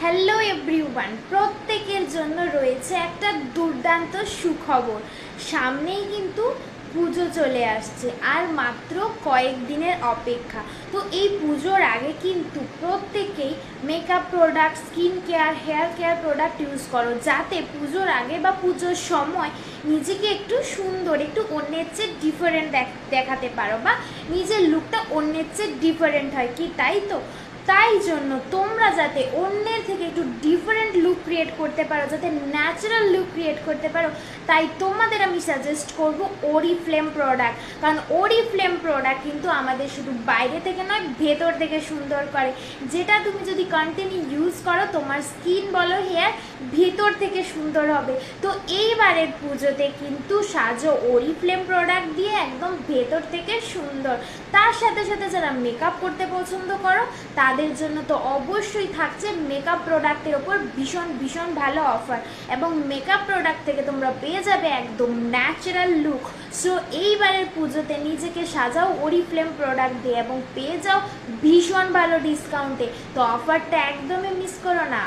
Hello everyone, প্রত্যেকের জন্য রয়েছে একটা দুর্দান্ত সুখবর। সামনেই কিন্তু পুজো চলে আসছে, আর মাত্র কয়েকদিনের অপেক্ষা। তো এই পুজোর আগে কিন্তু প্রত্যেকেই makeup product, skin care, hair care product use করো, যাতে পুজোর আগে বা পুজোর সময় নিজেকে একটু সুন্দর, একটু অন্যের চেয়ে ডিফারেন্ট দেখাতে পারো, বা নিজের লুকটা অন্যের চেয়ে ডিফারেন্ট হয় কি, তাই তো? তাই জন্য তোমরা যাতে অন্যের থেকে একটু ডিফারেন্ট লুক ক্রিয়েট করতে পারো, যাতে ন্যাচারাল লুক ক্রিয়েট করতে পারো, তাই তোমাদের আমি সাজেস্ট করব ওরিফ্লেম প্রোডাক্ট। কারণ ওরিফ্লেম প্রোডাক্ট কিন্তু আমাদের শুধু বাইরে থেকে নয়, ভেতর থেকে সুন্দর করে। যেটা তুমি যদি কন্টিনিউ ইউজ করো, তোমার স্কিন বলো, হেয়ার ভেতর থেকে সুন্দর হবে। তো এইবারের পুজোতে কিন্তু সাজো ওরিফ্লেম প্রোডাক্ট দিয়ে, একদম ভেতর থেকে সুন্দর। তার সাথে সাথে যারা মেকআপ করতে পছন্দ করো, তাদের জন্য তো অবশ্যই থাকছে মেকআপ প্রোডাক্টের ওপর ভীষণ ভীষণ ভালো অফার, এবং মেকআপ প্রোডাক্ট থেকে তোমরা পেয়ে যাবে একদম ন্যাচারাল লুক। সো এইবারের পুজোতে নিজেকে সাজাও ওরিফ্লেম প্রোডাক্ট দিয়ে, এবং পেয়ে যাও ভীষণ ভালো ডিসকাউন্টে। তো অফারটা একদমই মিস করো না।